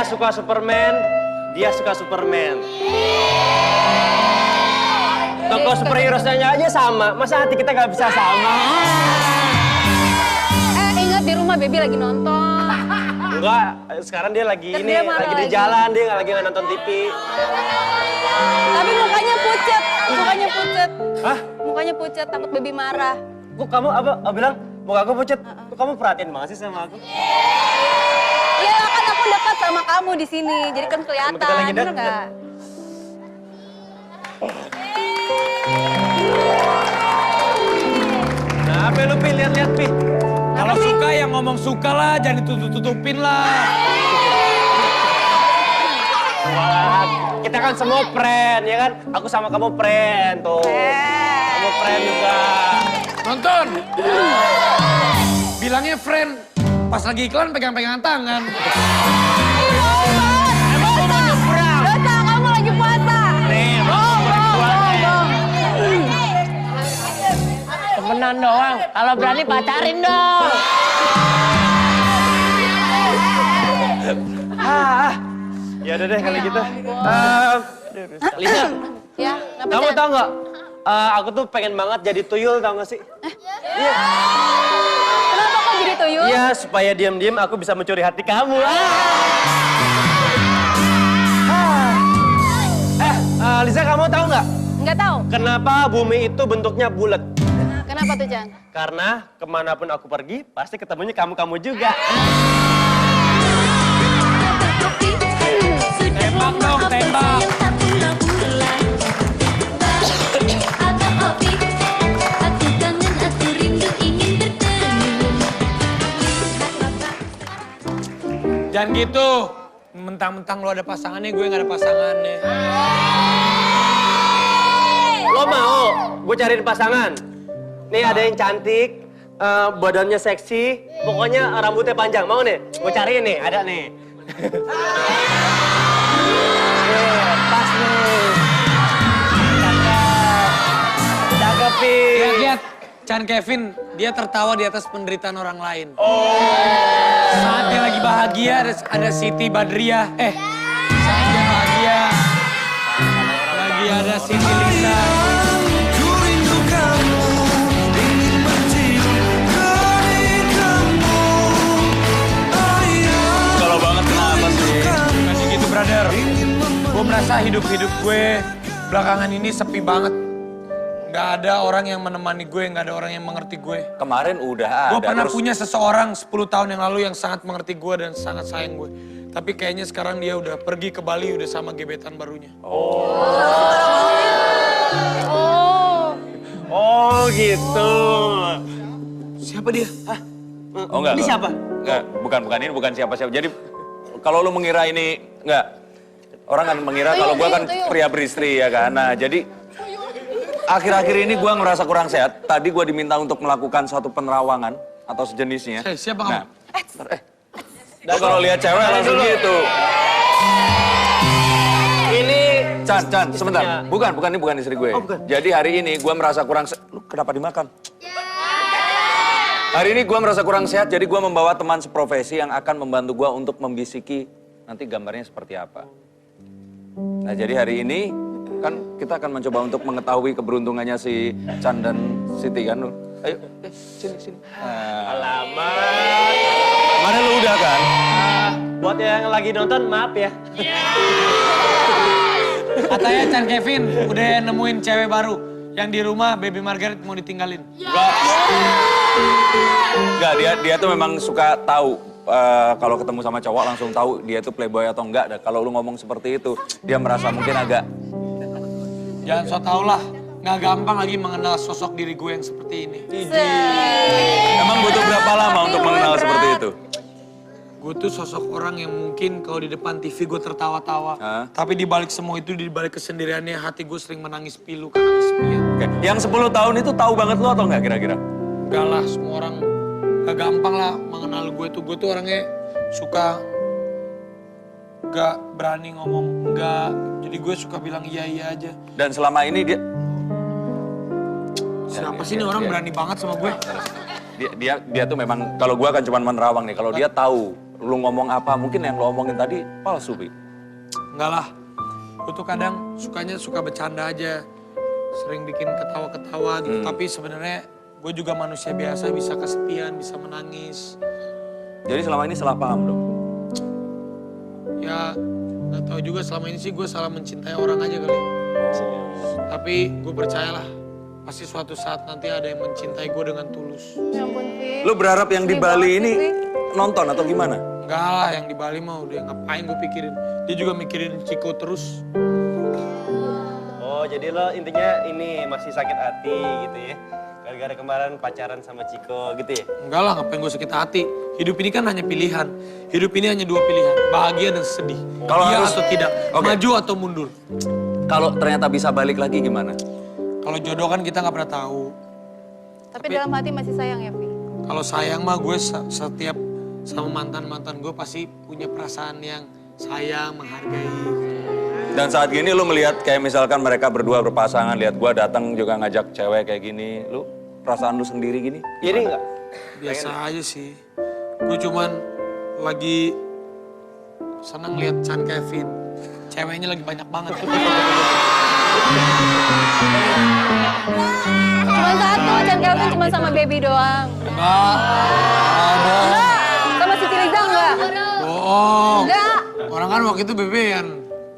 suka Superman, dia suka Superman. Tokoh superhero-nya aja sama, masa hati kita gak bisa sama? Ingat di rumah Baby lagi nonton. Enggak, sekarang dia lagi Terus ini, dia marah lagi di lagi. jalan, dia lagi nggak nonton TV. Tapi mukanya pucet, mukanya pucet. Hah? Mukanya pucet, takut Baby marah. Kok kamu apa bilang, muka aku pucet? Kok kamu perhatiin banget sih sama aku? Iya kan aku dekat sama kamu di sini, jadi kan kelihatan, Kita lagi bener deket. nggak? Nah, apa lu Pi, lihat-lihat Pi. Kalau suka ya ngomong suka lah, jangan ditutup-tutupin lah. Wah, kita kan semua friend, ya kan? Aku sama kamu friend, tuh. Kamu friend juga. Nonton. Bilangnya friend, pas lagi iklan pegang-pegangan tangan. Emang gua mau nyebrang? Dosa, kamu lagi puasa. Nih, bohong. Temenan doang, kalau berani pacarin dong. Ya udah deh kali gitu. Lisa, Ya, kenapa kamu Chan? tau nggak? Aku tuh pengen banget jadi tuyul, tau gak sih? Iya. Kenapa kok jadi tuyul? Iya, supaya diam-diam aku bisa mencuri hati kamu. Lisa, kamu tahu nggak? Nggak tahu. Kenapa bumi itu bentuknya bulat? Kenapa tuh, Chan? Karena kemanapun aku pergi, pasti ketemunya kamu-kamu juga. Tembak dong, tembak. Jangan gitu. Mentang-mentang lo ada pasangannya, gue gak ada pasangannya. Lo mau gue cariin pasangan? Nih ada yang cantik, badannya seksi, pokoknya rambutnya panjang. Mau nih? Gue cariin nih, ada nih. Pas nih. Cakep, Pi. Lihat, Chan Kevin, dia tertawa di atas penderitaan orang lain. Saat dia lagi bahagia, ada Siti Badriah. Saat dia bahagia, lagi ada Siti Lisa. Kalau banget kenapa sih? Masih gitu, brother. Gue merasa hidup-hidup gue belakangan ini sepi banget. Gak ada orang yang menemani gue, gak ada orang yang mengerti gue. Kemarin udah ada. Gue pernah terus punya seseorang 10 tahun yang lalu yang sangat mengerti gue dan sangat sayang gue. Tapi kayaknya sekarang dia udah pergi ke Bali udah sama gebetan barunya. Oh gitu. Siapa dia? Oh enggak. Ini siapa? Enggak, bukan ini bukan siapa-siapa. Jadi kalau lu mengira ini enggak, orang kan mengira kalau gua kan pria beristri ya kan. Nah, jadi akhir-akhir ini gua ngerasa kurang sehat. Tadi gua diminta untuk melakukan suatu penerawangan atau sejenisnya. Siapa kamu? Nah, gua kalau lihat cewek langsung gitu. Ini Chan, sebentar. Bukan ini bukan istri gue. Oh, bukan. Jadi hari ini gue merasa kurang lu kenapa dimakan? Hari ini gue merasa kurang sehat, jadi gue membawa teman seprofesi yang akan membantu gue untuk membisiki nanti gambarnya seperti apa. Nah, jadi hari ini kan kita akan mencoba untuk mengetahui keberuntungannya si Chan dan Siti kan. Ayo, sini. alamat. Kemarin lu udah kan? Buat yang lagi nonton, maaf ya. Katanya Chan Kevin udah nemuin cewek baru. Yang di rumah Baby Margaret mau ditinggalin. Enggak, dia tuh memang suka tahu kalau ketemu sama cowok langsung tahu dia tuh playboy atau enggak. Dan kalau lu ngomong seperti itu, dia merasa mungkin agak Jangan so tau lah. Nggak gampang lagi mengenal sosok diri gue yang seperti ini. emang butuh berapa lama untuk mengenal seperti itu? Gue tuh sosok orang yang mungkin kalau di depan TV gue tertawa-tawa. Hah? Tapi di balik semua itu, di balik kesendiriannya, hati gue sering menangis pilu karena kesepian. Oke. Yang 10 tahun itu tahu banget lo atau enggak kira-kira? Enggak lah, semua orang gak gampang lah mengenal gue tuh. Gue tuh orangnya suka gak berani ngomong enggak. Jadi gue suka bilang iya aja. Dan selama ini dia Siapa sih ini orang berani banget sama gue? dia tuh memang kalau gue kan cuma menerawang nih. Kalau dia tahu lu ngomong apa, mungkin yang lu omongin tadi palsu, Pi. Enggak lah. Gue tuh kadang suka bercanda aja. Sering bikin ketawa-ketawa gitu. Tapi sebenarnya gue juga manusia biasa, bisa kesepian, bisa menangis. Jadi selama ini salah paham dong? Ya gak tahu juga, selama ini sih gue salah mencintai orang aja kali. Tapi gue percayalah, pasti suatu saat nanti ada yang mencintai gue dengan tulus. Ya ampun, Vi. Lu berharap yang di Sedih Bali banget ini sih, nonton atau gimana? Enggak lah, yang di Bali mah udah ngapain gue pikirin. Dia juga mikirin Ciko terus. Oh, jadi lo intinya ini masih sakit hati gitu ya? Gara-gara kemarin pacaran sama Ciko gitu ya? Enggak lah, ngapain gue sakit hati. Hidup ini kan hanya pilihan. Hidup ini hanya 2 pilihan, bahagia dan sedih. Kalau Iya harus- atau tidak, Oke. maju atau mundur. Kalau ternyata bisa balik lagi gimana? Kalau jodoh kan kita nggak pernah tahu. Tapi dalam hati masih sayang ya, Vi? Kalau sayang mah gue setiap sama mantan-mantan gue pasti punya perasaan yang sayang, menghargai. Dan saat gini lu melihat kayak misalkan mereka berdua berpasangan, lihat gua datang juga ngajak cewek kayak gini, lu perasaan lu sendiri gini? Iri nggak? Biasa aja sih. Gue cuman lagi senang lihat Chan Kevin. Ceweknya lagi banyak banget. Cuma satu, Chan Kelvin cuma sama baby doang. Enggak. Enggak, sama Siti Liza enggak? Bohong. Enggak. Orang kan waktu itu bebean.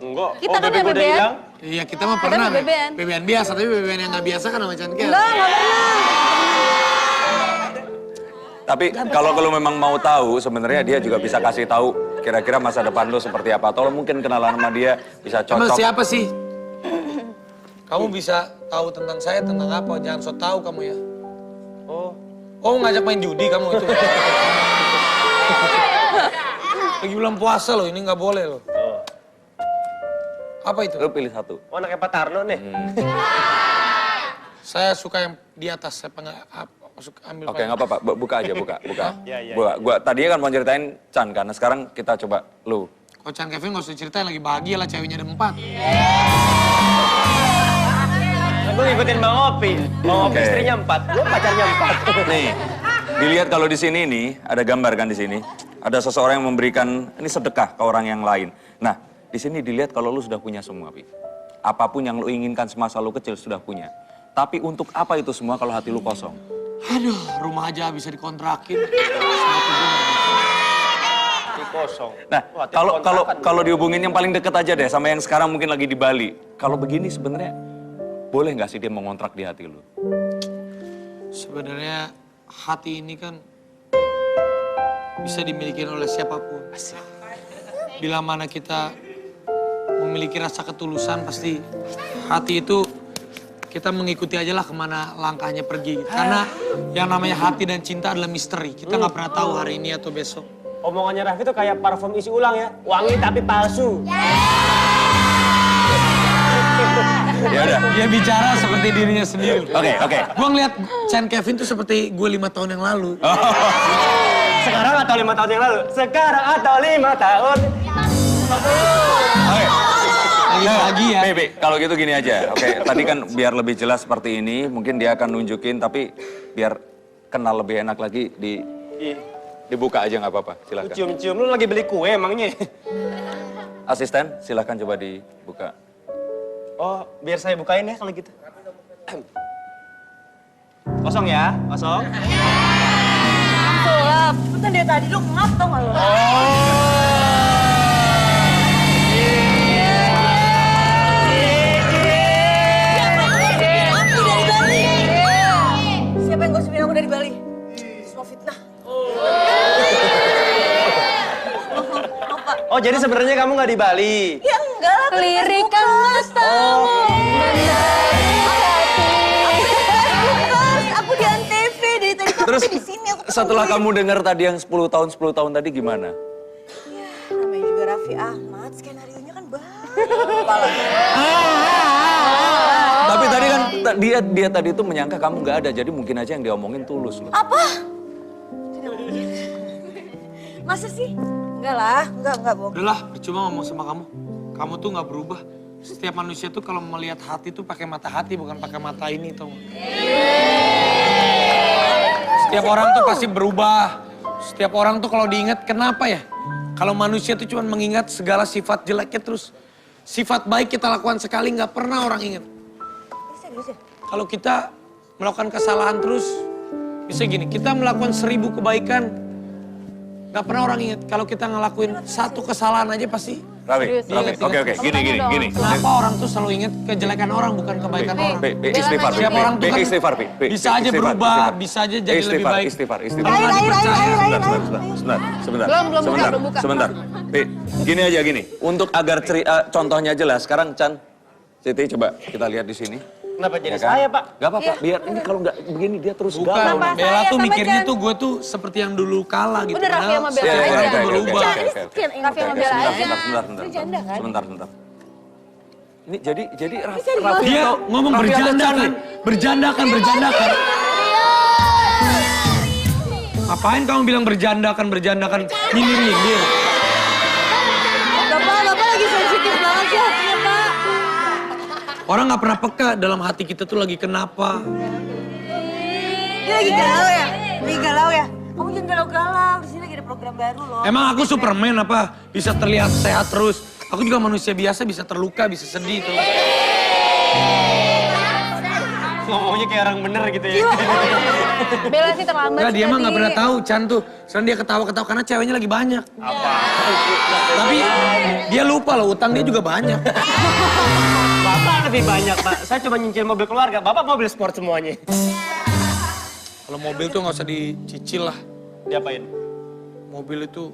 Enggak. Kita kan bebek yang gua udah bebean. hilang. Iya kita mah Kita pernah. mah bebean. Bebean biasa, tapi bebean yang nggak biasa kan sama Chan Kevin. Enggak pernah. Tapi kalau lu memang mau tahu, sebenarnya dia juga bisa kasih tahu kira-kira masa depan lu seperti apa. Atau lu mungkin kenalan sama dia, bisa Emang cocok. siapa sih? Kamu bisa tahu tentang saya, tentang apa? Jangan so tahu kamu ya. Oh, Oh ngajak main judi kamu itu. Lagi bulan puasa loh, ini nggak boleh loh. oh. Apa itu? Lu pilih satu. Oh, anaknya Pak Tarno nih. Saya suka yang di atas, saya masuk ambil. Oke, nggak apa-apa. Buka aja, buka. Iya, iya. Gua tadinya kan mau ceritain Chan, karena sekarang kita coba lu. Kalau Chan Kevin nggak usah ceritain, lagi bahagia lah, ceweknya ada 4. Gue ngikutin Bang Opi. Bang Opi Oke. istrinya 4, gue pacarnya 4. Nih, dilihat kalau di sini nih, ada gambar kan di sini. Ada seseorang yang memberikan, ini sedekah ke orang yang lain. Nah, di sini dilihat kalau lu sudah punya semua, Pi. Apapun yang lu inginkan semasa lu kecil sudah punya. Tapi untuk apa itu semua kalau hati lu kosong? Aduh, rumah aja bisa dikontrakin. Hati kosong. Nah, Wah, hati kalau kontrakan. kalau dihubungin yang paling deket aja deh sama yang sekarang mungkin lagi di Bali. Kalau begini sebenarnya boleh nggak sih dia mengontrak di hati lu? Sebenarnya hati ini kan bisa dimiliki oleh siapapun. Bila mana kita memiliki rasa ketulusan, pasti hati itu kita mengikuti aja lah kemana langkahnya pergi. Karena yang namanya hati dan cinta adalah misteri. Kita nggak pernah tahu hari ini atau besok. Omongannya Raffi tuh kayak parfum isi ulang ya. Wangi tapi palsu. Ya udah. Dia bicara seperti dirinya sendiri. Oke. Gue ngeliat Chan Kevin tuh seperti gue 5 tahun yang lalu. Sekarang atau 5 tahun yang lalu? Sekarang atau 5 tahun? Oke. Lagi bahagia. Bebe, kalau gitu gini aja. Oke, tadi kan biar lebih jelas seperti ini, mungkin dia akan nunjukin, tapi biar kenal lebih enak lagi dibuka aja nggak apa-apa. Lu Silakan. cium-cium, lu lagi beli kue emangnya? Asisten, silakan coba dibuka. Oh, biar saya bukain ya kalau gitu. Kosong ya, kosong. Sulap. Kan dari tadi lu ngap tau gak lu? Siapa yang gosipin aku dari Bali? Semua fitnah. Oh, jadi sebenarnya kamu nggak di Bali? Ya enggak lah. Lirikan matamu. Aku di Antv dari tadi kamu Terus tuh di sini. Aku setelah kamu dengar tadi yang 10 tahun tadi gimana? namanya juga Raffi Ahmad, skenario-nya kan banyak. Tapi tadi kan dia tadi itu menyangka kamu nggak ada, jadi mungkin aja yang diomongin tulus loh. Apa? Tidak mungkin. Masa sih? Enggak lah, enggak bohong. Udahlah, percuma ngomong sama kamu. Kamu tuh nggak berubah. Setiap manusia tuh kalau melihat hati tuh pakai mata hati, bukan pakai mata ini, tau nggak? Setiap orang tuh pasti berubah. Setiap orang tuh kalau diingat, kenapa ya? Kalau manusia tuh cuma mengingat segala sifat jeleknya terus. Sifat baik kita lakukan sekali nggak pernah orang ingat. Kalau kita melakukan kesalahan terus, bisa gini, kita melakukan 1000 kebaikan, nggak pernah orang ingat. Kalau kita ngelakuin 1 kesalahan aja pasti. Raffi, oke, gini. Kenapa orang tuh selalu ingat kejelekan orang, bukan kebaikan orang? Istighfar, Setiap orang tuh kan istighfar, bisa aja berubah, bisa aja jadi lebih baik. Istighfar. Kalau nggak dipercaya, Sebentar. Gini. Untuk agar contohnya jelas, sekarang Chan, Siti coba kita lihat di sini. Kenapa jadi Ya kan? saya, Pak? Gak apa-apa, biar ini kalau nggak begini dia terus bukan. galau. Bella tuh mikirnya tuh gue tuh seperti yang dulu kalah gitu. Udah Raffi sama Bella Padahal aja. orang tuh berubah. Raffi sama Bella aja. Sebentar. Ini jadi Raffi Dia atau- ngomong Raffi atau berjanda Chan kan. nih? Berjanda kan. Ngapain kamu bilang berjanda kan, nyindir. Bapak lagi sensitif banget sih hatinya, Pak. Orang nggak pernah peka dalam hati kita tuh lagi kenapa. Dia lagi galau ya? Kamu jangan galau-galau, di sini lagi ada program baru loh. Emang aku Superman apa? Bisa terlihat sehat terus. Aku juga manusia biasa, bisa terluka, bisa sedih terus. Ngomongnya kayak orang bener gitu ya. Bella sih terlambat. Enggak, dia mah nggak tadi. pernah tahu Chan tuh. Sekarang dia ketawa-ketawa karena ceweknya lagi banyak. Tapi dia lupa loh, utang dia juga banyak. Bapak lebih banyak, Pak. Saya cuma nyicil mobil keluarga. Bapak mobil sport semuanya. Kalau mobil tuh nggak usah dicicil lah. Diapain? Mobil itu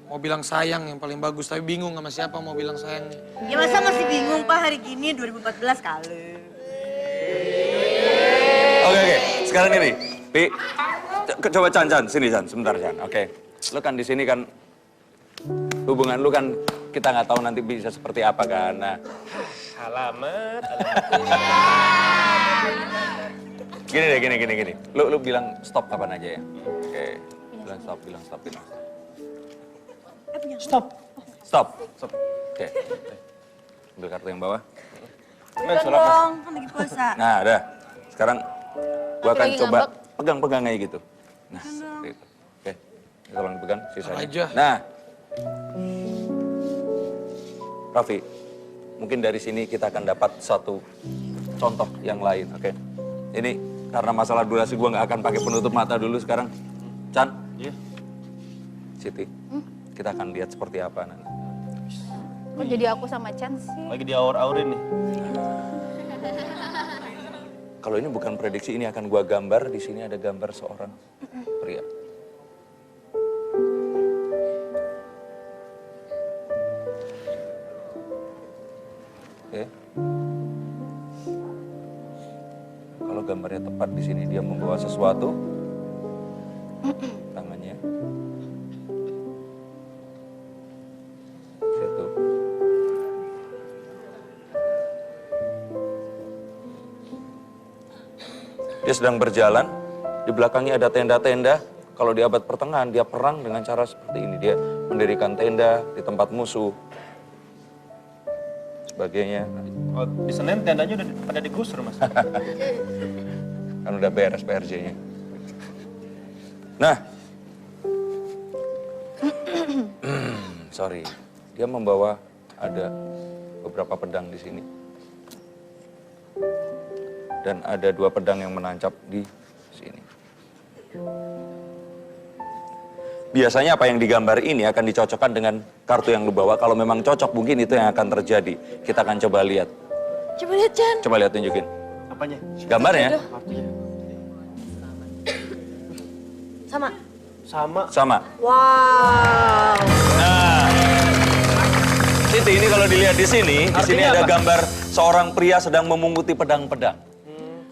mau bilang sayang yang paling bagus, tapi bingung sama siapa mau bilang sayangnya. Ya masa masih bingung, Pak, hari gini 2014 kali. Oke. Sekarang ini, Pi, coba Chan, sini Chan, sebentar Chan. Oke, lu kan di sini kan hubungan lu kan kita nggak tahu nanti bisa seperti apa kan. Nah, Alamat. gini. Lu bilang stop kapan aja ya? Oke, bilang stop. Stop. Oke. Ambil kartu yang bawah. Bukan dong, kan lagi puasa. Nah, udah. Sekarang gua akan lagi coba ngambek. pegang aja gitu. Nah, seperti itu. Oke. Ini tolong dipegang sisanya. Aja. Nah. Raffi, mungkin dari sini kita akan dapat satu contoh yang lain, oke? Ini karena masalah durasi gua nggak akan pakai penutup mata dulu sekarang. Chan. Iya. Siti. Kita akan lihat seperti apa nanti. Kok jadi aku sama Chan sih? Lagi di aur-aurin nih. Kalau ini bukan prediksi, ini akan gua gambar. Di sini ada gambar seorang pria. Oke. Kalau gambarnya tepat di sini dia membawa sesuatu. Tangannya. Situ. Dia sedang berjalan, di belakangnya ada tenda-tenda. Kalau di abad pertengahan dia perang dengan cara seperti ini. Dia mendirikan tenda di tempat musuh. Sebagainya. Oh, di Senen tendanya udah pada digusur, Mas. Kan udah beres PRJ-nya. Nah. Sorry. Dia membawa ada beberapa pedang di sini. Dan ada 2 pedang yang menancap di sini. Biasanya apa yang digambar ini akan dicocokkan dengan kartu yang lu bawa. Kalau memang cocok mungkin itu yang akan terjadi. Kita akan coba lihat. Coba lihat, Chan. Coba lihat tunjukin. Apanya? Gambarnya. Sama. Sama. Wow. Nah. Siti, ini kalau dilihat di sini ada gambar seorang pria sedang memunguti pedang-pedang.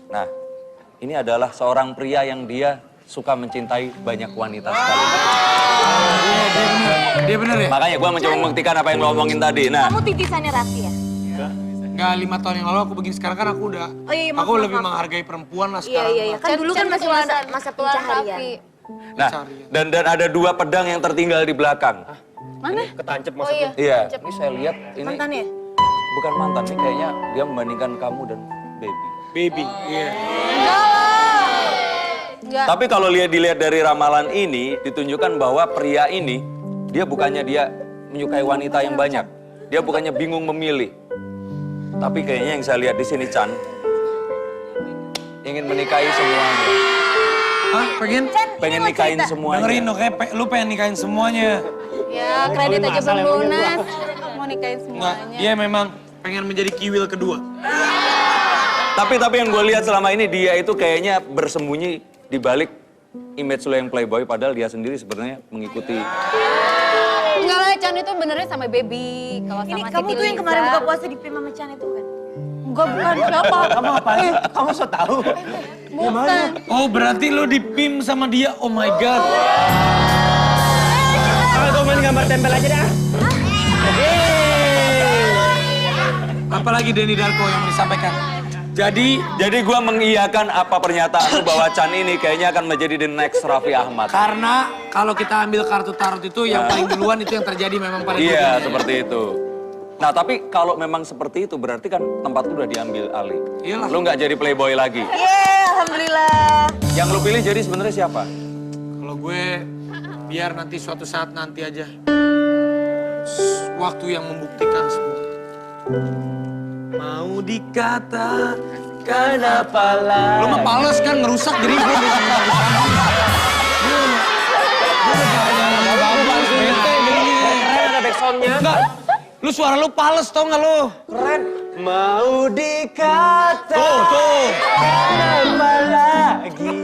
Nah, ini adalah seorang pria yang dia suka mencintai banyak wanita sekali. Dia bener ya? Makanya gue mencoba membuktikan apa yang lo omongin tadi. Nah, Kamu titisannya Raffi ya? Enggak, 5 tahun yang lalu aku begini, sekarang kan aku udah, Oh iya, maaf, aku maaf, lebih maaf. menghargai perempuan lah sekarang. Iya. Kan dulu kan masih masa pencaharian. nah dan ada 2 pedang yang tertinggal di belakang. Mana? Ketancep Oh maksudnya. iya. Iya, ini saya lihat ini Mantannya? bukan mantan, ini kayaknya dia membandingkan kamu dan baby. Baby, iya. Enggak. Tapi kalau dilihat dari ramalan ini, ditunjukkan bahwa pria ini, dia bukannya dia menyukai wanita yang banyak. Dia bukannya bingung memilih. Tapi kayaknya yang saya lihat di sini, Chan, ingin menikahi semuanya. Hah, pengen? Pengen nikahin semuanya. Dengerin dong, kayak lu pengen nikahin semuanya. Ya, kredit aja belum lunas. Mau nikahin Enggak, semuanya. dia memang pengen menjadi kiwil kedua. Tapi yang gue lihat selama ini dia itu kayaknya bersembunyi di balik image lo yang playboy, padahal dia sendiri sebenarnya mengikuti. Enggak lah, Chan itu benernya sama Baby. Kalau sama Ini Siti kamu tuh yang Liza. kemarin buka puasa di Pim sama Chan itu kan? Enggak, bukan. Siapa? Kamu apa sih? Kamu so tahu? Bukan. Oh, berarti lu dipim sama dia. Oh my god. Kalau gue main gambar tempel aja dah. Apalagi Denny Darko yang mau disampaikan. Jadi Jadi gue mengiyakan apa pernyataan lu bahwa Chan ini kayaknya akan menjadi the next Raffi Ahmad. karena kalau kita ambil kartu tarot itu yang paling duluan itu yang terjadi memang pada Iya, seperti itu. Nah, tapi kalau memang seperti itu berarti kan tempat lu udah diambil alih. Iyalah. Lu nggak jadi playboy lagi. Yeay, alhamdulillah. Yang lu pilih jadi sebenarnya siapa? Kalau gue biar nanti suatu saat nanti aja. Waktu yang membuktikan semua. Mau dikatakan apalah. Lu mah pales kan ngerusak diri gue. Keren ada backsoundnya. Enggak, lu suara lu pales tau gak lu? Keren. Mau dikatakan Tuh. apa lagi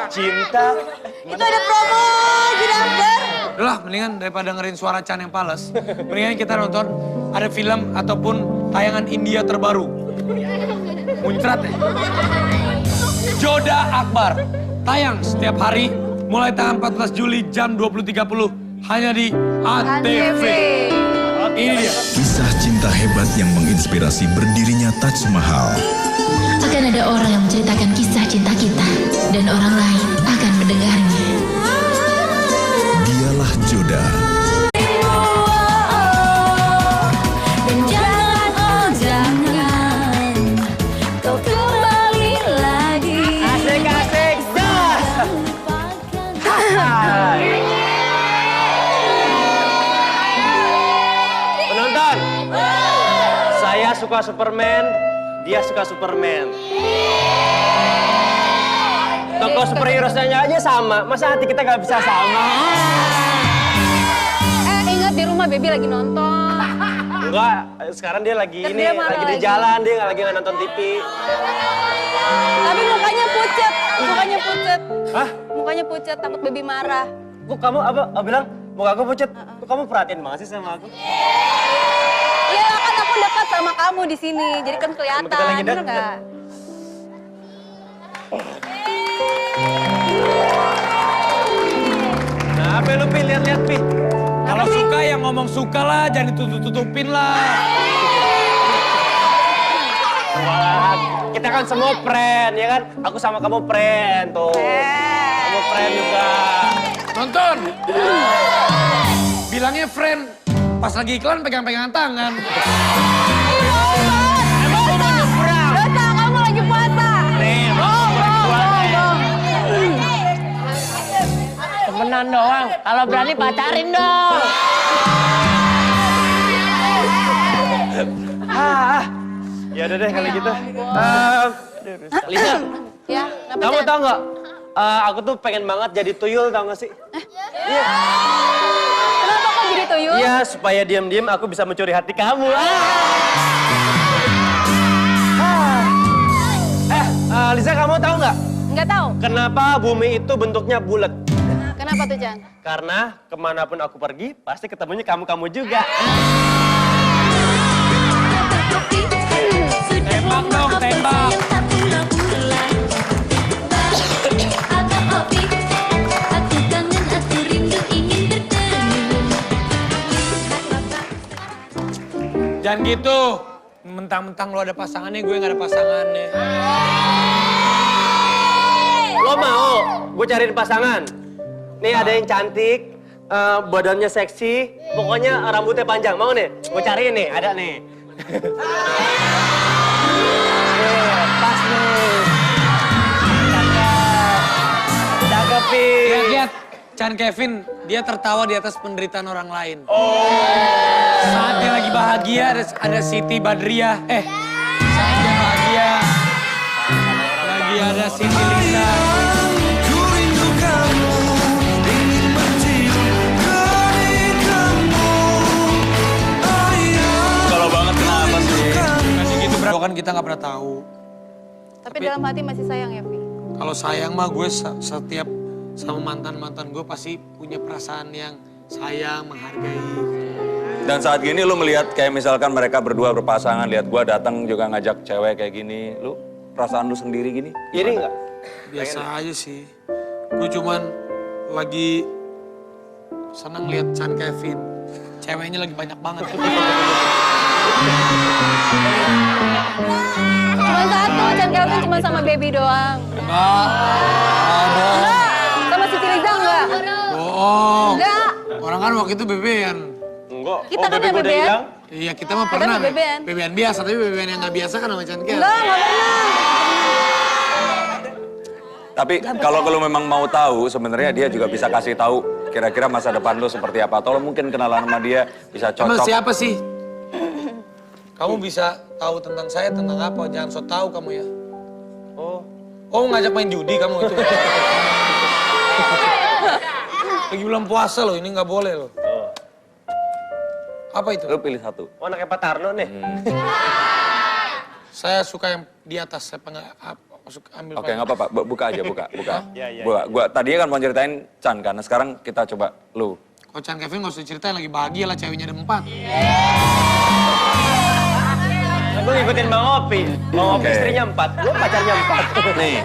cinta. Itu ada promo di daftar. Udah lah, mendingan daripada dengerin suara Chan yang pales. Mendingan kita nonton ada film ataupun tayangan India terbaru. Muncrat ya. Joda Akbar. Tayang setiap hari mulai tanggal 14 Juli jam 20.30 hanya di ANTV. Ini dia. Kisah cinta hebat yang menginspirasi berdirinya Taj Mahal. Akan ada orang yang menceritakan kisah cinta kita dan orang lain akan mendengarnya. Dialah Joda. Dan jangan kau kembali lagi. Asik dah. Penonton, saya suka Superman, dia suka Superman. Tokoh superhero-nya aja sama, masa hati kita gak bisa sama? Ingat di rumah Baby lagi nonton. Enggak, sekarang dia lagi Terus ini, dia marah lagi di lagi. jalan, dia lagi nggak nonton TV. Tapi mukanya pucat. Mukanya pucat. Hah? Mukanya pucat, takut Baby marah. Kok kamu apa bilang muka aku pucat? Kok kamu perhatiin banget sih sama aku? Iya kan aku dekat sama kamu di sini, jadi kan kelihatan. Kita lagi Bener dekat. nggak? Nah, apa lu Pi? Lihat-liat Pi. Kalau suka ya ngomong suka lah, jangan ditutup-tutupin lah. Wah, kita kan semua friend, ya kan? Aku sama kamu friend, tuh. Kamu friend juga. Nonton. Bilangnya friend, pas lagi iklan pegang-pegangan tangan. Emang aku mau nyebrang? Dosa, kamu lagi puasa. Nih, bohong. Temenan doang. Kalau berani pacarin dong. Ya udah deh kalau gitu. Lisa, Ya, kenapa kamu Chan? tahu nggak? Aku tuh pengen banget jadi tuyul, tau gak sih? Iya. Kenapa kok jadi tuyul? Iya, supaya diam-diam aku bisa mencuri hati kamu. Lisa, kamu tahu nggak? Nggak tahu. Kenapa bumi itu bentuknya bulat? Kenapa tuh, Chan? Karena kemanapun aku pergi, pasti ketemunya kamu-kamu juga. Tembak dong, tembak. Jangan gitu. Mentang-mentang lo ada pasangannya, gue gak ada pasangannya. Lo mau gue cariin pasangan? Nih ada yang cantik, badannya seksi, pokoknya rambutnya panjang. Mau nih? Gue cariin nih, ada nih. Nih, pas nih. Cakep. Kevin. Lihat, Chan Kevin, dia tertawa di atas penderitaan orang lain. Saat dia lagi bahagia, ada Siti Badriah. Saat dia bahagia, lagi ada Siti Lisa. Kalau banget kenapa sih? Masih gitu, bro. Kan kita nggak pernah tahu. Tapi dalam hati masih sayang ya, Vi? Kalau sayang mah gue setiap sama mantan-mantan gue pasti punya perasaan yang sayang, menghargai. Dan saat gini lu melihat kayak misalkan mereka berdua berpasangan, lihat gua datang juga ngajak cewek kayak gini, lu perasaan lu sendiri gini? Iri nggak? Biasa aja sih. Gue cuman lagi seneng lihat Chan Kevin. Ceweknya lagi banyak banget. Cuma satu, Chan Kevin cuma sama baby doang. Enggak. Bohong. Enggak, sama Siti Liza enggak? Bohong. Enggak. Orang kan waktu itu bebean. Enggak. Kita kan bebek yang udah bebean. hilang. Iya kita mah Kita pernah. mah bebean. Bebean biasa, tapi bebean yang nggak biasa kan sama Chan Kevin. Enggak pernah. Tapi kalau lu memang mau tahu, sebenarnya dia juga bisa kasih tahu kira-kira masa depan lu seperti apa. Atau lu mungkin kenalan sama dia, bisa Emang cocok. siapa sih? Kamu bisa tahu tentang saya, tentang apa? Jangan so tahu kamu ya. Oh ngajak main judi kamu itu. Lagi bulan puasa loh, ini nggak boleh loh. Apa itu? Lu pilih satu. Oh, anaknya Pak Tarno nih. Saya suka yang di atas, saya ambil. Oke, nggak apa-apa. Buka aja, buka. Iya. Gua tadinya kan mau ceritain Chan kan, nah sekarang kita coba lu. Kalau Chan Kevin nggak usah ceritain, lagi bahagia lah, ceweknya ada 4. Gue ngikutin Bang Opi. Bang Opi Oke. istrinya 4, gue pacarnya 4. Nih,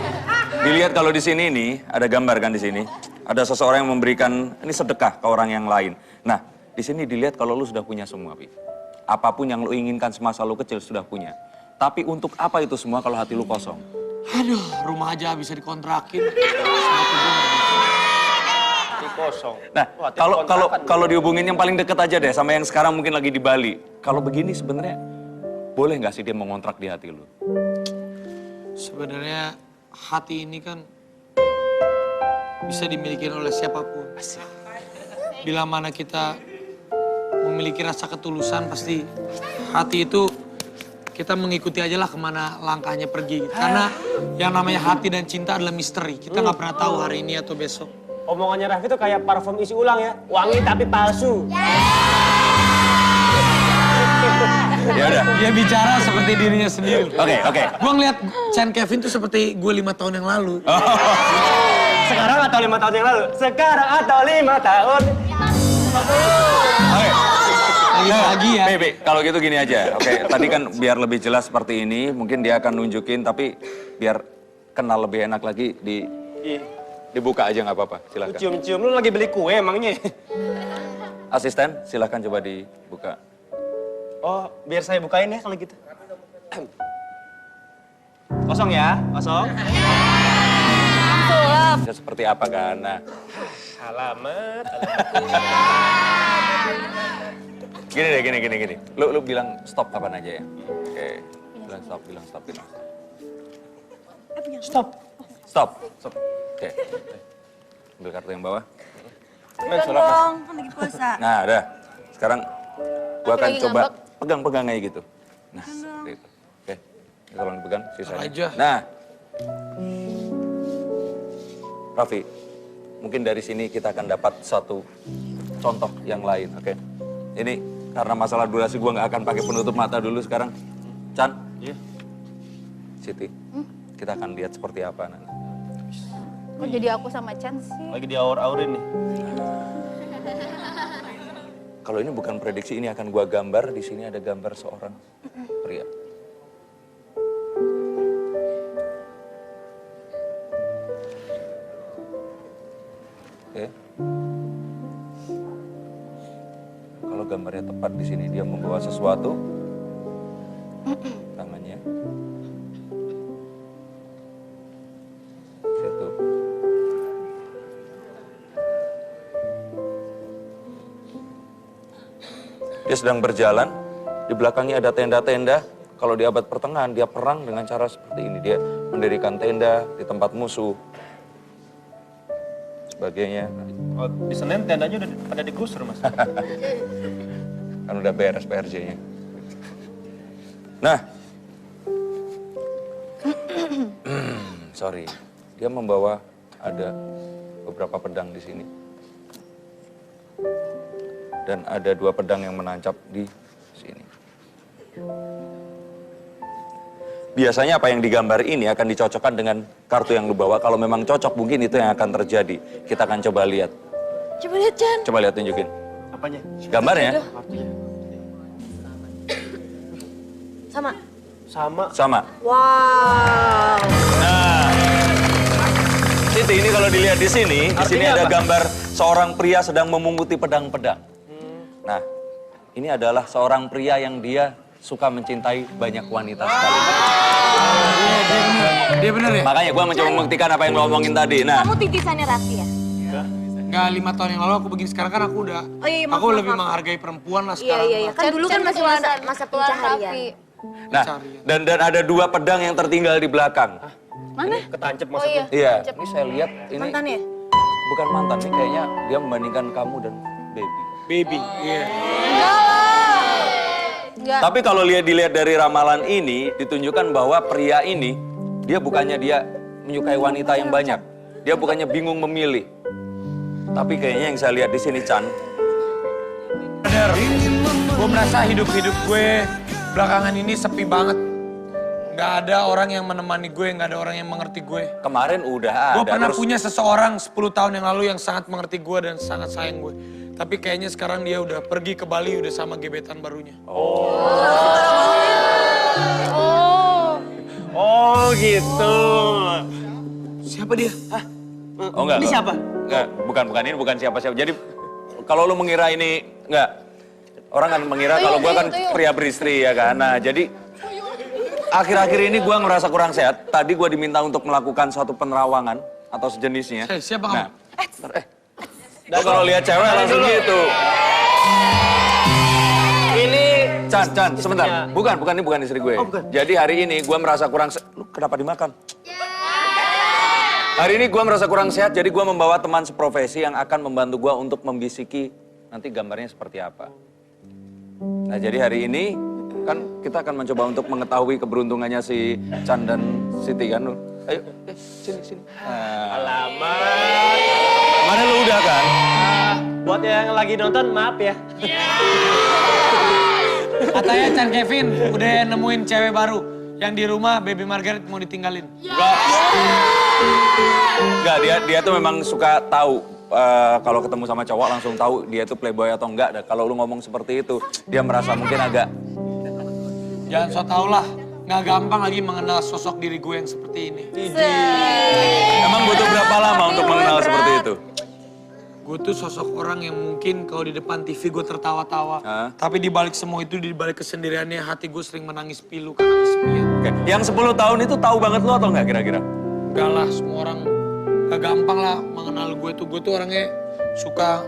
dilihat kalau di sini nih, ada gambar kan di sini. Ada seseorang yang memberikan, ini sedekah ke orang yang lain. Nah, di sini dilihat kalau lu sudah punya semua, Pi. Apapun yang lu inginkan semasa lu kecil sudah punya. Tapi untuk apa itu semua kalau hati lu kosong? Aduh, rumah aja bisa dikontrakin. Kosong. Nah, Wah, kalau dihubungin yang paling deket aja deh sama yang sekarang mungkin lagi di Bali. Kalau begini sebenarnya boleh nggak sih dia mengontrak di hati lu? Sebenarnya hati ini kan bisa dimiliki oleh siapapun. Bila mana kita memiliki rasa ketulusan, pasti hati itu kita mengikuti aja lah kemana langkahnya pergi. Karena yang namanya hati dan cinta adalah misteri. Kita nggak pernah tahu hari ini atau besok. Omongannya Raffi tuh kayak parfum isi ulang ya. Wangi tapi palsu. Ya udah. Dia bicara seperti dirinya sendiri. Oke. Gue ngeliat Chan Kevin tuh seperti gue 5 tahun yang lalu. Sekarang atau 5 tahun yang lalu? Sekarang atau 5 tahun? Oke. Lagi bahagia. Bebe, kalau gitu gini aja. Oke, tadi kan biar lebih jelas seperti ini, mungkin dia akan nunjukin, tapi biar kenal lebih enak lagi dibuka aja nggak apa-apa. Silakan. Cium-cium, lu lagi beli kue emangnya? Asisten, silakan coba dibuka. Oh, biar saya bukain ya kalau gitu. Kosong ya, kosong. Bisa seperti apa kan? Nah, Alamat. gini deh, gini. Lu bilang stop kapan aja ya? Oke, bilang stop. Stop. Oke. Ambil kartu yang bawah. Bukan dong, kan lagi puasa. Nah, udah. Sekarang gua akan Lagi coba ngambek. pegang aja gitu. Nah, seperti itu. Oke. Ini tolong dipegang sisanya. Aja. Nah. Raffi, mungkin dari sini kita akan dapat satu contoh yang lain, oke? Ini karena masalah durasi gua nggak akan pakai penutup mata dulu sekarang. Chan? Iya. Siti, kita akan lihat seperti apa nanti. Kok jadi aku sama Chan sih? Lagi di aur-aurin nih. Kalau ini bukan prediksi, ini akan gua gambar. Di sini ada gambar seorang pria. Oke. Kalau gambarnya tepat di sini dia membawa sesuatu. Tangannya. Situ. Dia sedang berjalan, di belakangnya ada tenda-tenda. Kalau di abad pertengahan, dia perang dengan cara seperti ini. Dia mendirikan tenda di tempat musuh. sebagainya. Oh, di Senin tendanya udah pada digusur, Mas. Kan udah beres PRJ-nya. Nah, sorry, dia membawa ada beberapa pedang di sini. Dan ada 2 pedang yang menancap di sini. Biasanya apa yang digambar ini akan dicocokkan dengan kartu yang lu bawa. Kalau memang cocok, mungkin itu yang akan terjadi. Kita akan coba lihat. Coba lihat, Chan. Coba lihat, tunjukin. Apanya? Gambarnya? Sama. Sama. Sama. Wow. Nah, Siti, ini kalau dilihat di sini Artinya ada apa? gambar seorang pria sedang memunguti pedang-pedang. Nah, ini adalah seorang pria yang dia suka mencintai banyak wanita sekali. Dia bener ya? Makanya gue mencoba membuktikan apa yang lo omongin tadi. Nah, Kamu titisannya Raffi ya? Enggak, 5 tahun yang lalu aku begini, sekarang kan aku udah, Oh iya, maaf, aku maaf, lebih maaf. menghargai perempuan lah Iya, sekarang. iya, iya. Kan dulu kan masih masa pencaharian. nah, dan ada 2 pedang yang tertinggal di belakang. Mana? Ketancep Oh maksudnya. iya. Iya, ini saya lihat ini Mantannya? bukan mantan, ini kayaknya dia membandingkan kamu dan baby. Baby, iya. Enggak. Tapi kalau dilihat dari ramalan ini, ditunjukkan bahwa pria ini, dia bukannya dia menyukai wanita yang banyak. Dia bukannya bingung memilih. Tapi kayaknya yang saya lihat di sini, Chan, Bener, gue merasa hidup-hidup gue belakangan ini sepi banget. Gak ada orang yang menemani gue, gak ada orang yang mengerti gue. kemarin udah Gue ada. pernah terus punya seseorang 10 tahun yang lalu yang sangat mengerti gue dan sangat sayang gue. Tapi kayaknya sekarang dia udah pergi ke Bali udah sama gebetan barunya. Oh, gitu. Siapa dia? Hah? Oh enggak. Ini siapa? Enggak, bukan ini bukan siapa-siapa. Jadi kalau lu mengira ini enggak, orang kan mengira kalau gua kan pria beristri ya kan. Nah, jadi akhir-akhir ini gua ngerasa kurang sehat. Tadi gua diminta untuk melakukan suatu penerawangan atau sejenisnya. Siapa kamu? Nah, lu kalau lihat cewek langsung gitu. Ini Chan, sebentar. Bukan ini bukan istri gue. Oh, bukan. Jadi hari ini gue merasa kurang lu kenapa dimakan? Hari ini gue merasa kurang sehat, jadi gue membawa teman seprofesi yang akan membantu gue untuk membisiki nanti gambarnya seperti apa. Nah, jadi hari ini kan kita akan mencoba untuk mengetahui keberuntungannya si Chan dan Siti kan. Ayo, sini. alamat. Kemarin lu udah kan? Buat yang lagi nonton, maaf ya. Katanya Chan Kevin udah nemuin cewek baru. Yang di rumah Baby Margaret mau ditinggalin. Enggak, dia tuh memang suka tahu kalau ketemu sama cowok langsung tahu dia tuh playboy atau enggak. Dan kalau lu ngomong seperti itu, dia merasa mungkin agak Jangan so tau lah. Nggak gampang lagi mengenal sosok diri gue yang seperti ini. Emang butuh berapa lama untuk mengenal seperti itu? Gue tuh sosok orang yang mungkin kalau di depan TV gue tertawa-tawa. Tapi di balik semua itu, di balik kesendiriannya, hati gue sering menangis pilu karena kesepian. Oke. Yang 10 tahun itu tahu banget lu atau enggak kira-kira? Enggak lah, semua orang gak gampang lah mengenal gue tuh. Gue tuh orangnya suka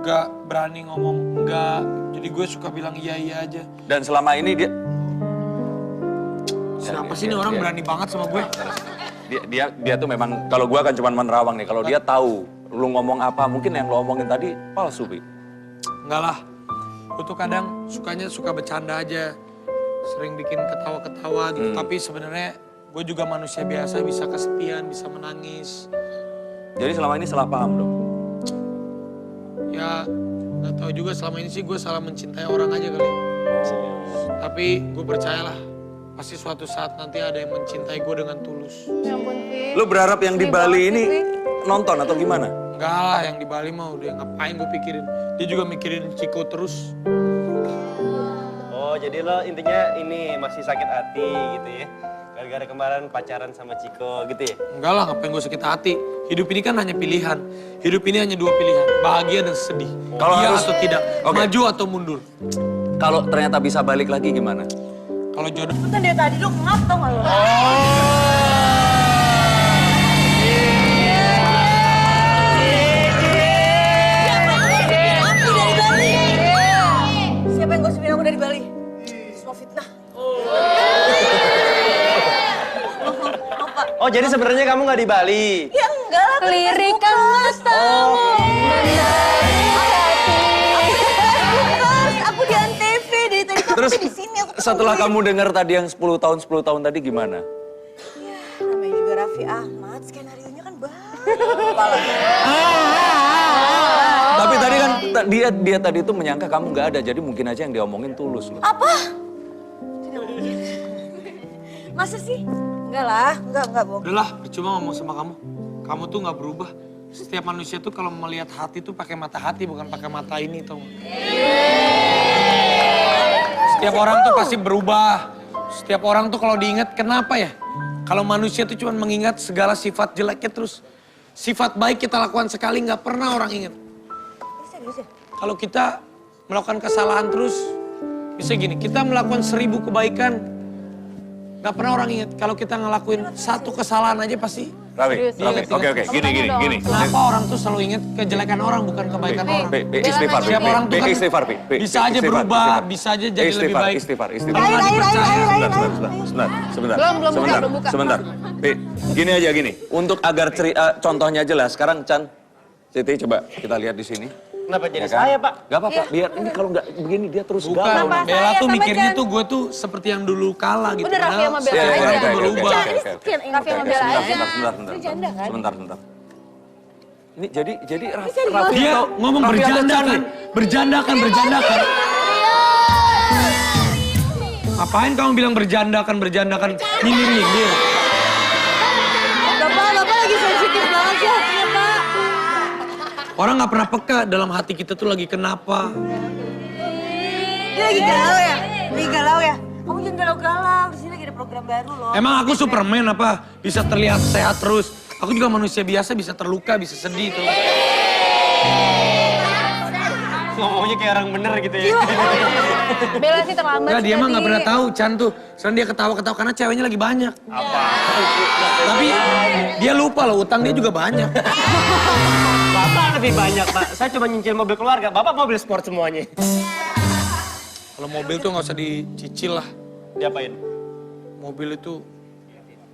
gak berani ngomong enggak. Jadi gue suka bilang iya aja. Dan selama ini dia Siapa sih ini orang berani banget sama gue? dia tuh memang kalau gua kan cuma menerawang nih. Kalau dia tahu lu ngomong apa, mungkin yang lu omongin tadi palsu, Bi. Enggak lah. Gue tuh kadang suka bercanda aja. Sering bikin ketawa-ketawa gitu. Tapi sebenarnya gue juga manusia biasa, bisa kesepian, bisa menangis. Jadi selama ini salah paham dong. Ya nggak tahu juga, selama ini sih gue salah mencintai orang aja kali. Tapi gue percayalah, pasti suatu saat nanti ada yang mencintai gue dengan tulus. Ya ampun, Fi. Lu berharap yang di Bali ini nonton atau gimana? Enggak lah, yang di Bali mah udah ngapain gue pikirin. Dia juga mikirin Ciko terus. Oh, jadi lo intinya ini masih sakit hati gitu ya? Gara-gara kemarin pacaran sama Ciko gitu ya? Enggak lah, ngapain gue sakit hati. Hidup ini kan hanya pilihan. Hidup ini hanya 2 pilihan, bahagia dan sedih. Kalau Iya harus- atau tidak, Oke. maju atau mundur. Kalau ternyata bisa balik lagi gimana? Kalau jodoh, Kan dari tadi lu ngap tau gak lu? Aku dari Bali. Siapa yang gosipin aku dari Bali? Semua fitnah. Oh, jadi sebenarnya kamu nggak di Bali? Ya Enggak lah. Lirikan matamu menarik hati. Aku di Antv dari tadi tuh Terus aku di sini. Aku setelah kamu dengar tadi yang 10 tahun tadi gimana? Ya, namanya juga Raffi Ahmad, skenario-nya kan banyak. Tapi tadi kan dia tadi itu menyangka kamu nggak ada, jadi mungkin aja yang diomongin tulus loh. Apa? Masa sih? Enggak lah, enggak bohong. Udahlah, percuma ngomong sama kamu. Kamu tuh nggak berubah. Setiap manusia tuh kalau melihat hati tuh pakai mata hati, bukan pakai mata ini, tau nggak? Setiap orang tuh pasti berubah. Setiap orang tuh kalau diingat, kenapa ya? Kalau manusia tuh cuma mengingat segala sifat jeleknya terus. Sifat baik kita lakukan sekali, nggak pernah orang ingat. Kalau kita melakukan kesalahan terus, bisa gini, kita melakukan 1000 kebaikan, nggak pernah orang ingat. Kalau kita ngelakuin 1 kesalahan aja pasti. Rawi, Serius. oke, gini. Kenapa orang tuh selalu ingat kejelekan orang, bukan kebaikan orang? Istighfar, Setiap orang tuh kan istighfar, bisa aja berubah, bisa aja jadi lebih baik. Istighfar. Kalau nggak dipercaya. Belum buka. Sebentar. Gini aja gini, untuk agar contohnya jelas, sekarang Chan, Siti coba kita lihat di sini. Kenapa jadi Ya kan? saya, Pak? Gak apa-apa, biar ini kalau nggak begini dia terus Bukan, galau. Bella tuh sama mikirnya Chan? tuh gue tuh seperti yang dulu kalah gitu. Udah Raffi sama Bella Iya, aja. Orang tuh berubah. Raffi sama Bella aja. Sebentar. Ini jadi Raffi Dia atau- ngomong Raffi atau Chan nih? berjandakan. Ngapain kamu bilang berjandakan, nyindir-nyindir? Bapak lagi sensitif banget sih hatinya, Pak. Orang nggak pernah peka dalam hati kita tuh lagi kenapa. Dia lagi galau ya? Kamu jangan galau-galau, di sini lagi ada program baru loh. Emang aku Superman apa? Bisa terlihat sehat terus. Aku juga manusia biasa, bisa terluka, bisa sedih tuh. Ngomongnya kayak orang bener gitu ya. Bella sih terlambat Enggak, sih dia mah tadi. nggak pernah tahu Chan tuh. Sekarang dia ketawa-ketawa karena ceweknya lagi banyak. Tapi dia lupa loh, utang dia juga banyak. Bapak lebih banyak, Pak. Saya cuma nyicil mobil keluarga. Bapak mobil sport semuanya. Kalau mobil tuh nggak usah dicicil lah. Diapain? Mobil itu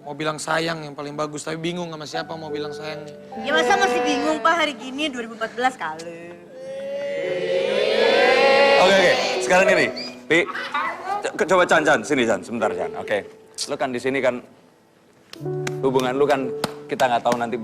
mau bilang sayang yang paling bagus, tapi bingung sama siapa mau bilang sayangnya. Ya masa masih bingung, Pak, hari gini 2014 kali. Oke. Sekarang gini, Pi, coba Chan, sini Chan, sebentar Chan. Oke, lu kan di sini kan hubungan lu kan kita nggak tahu nanti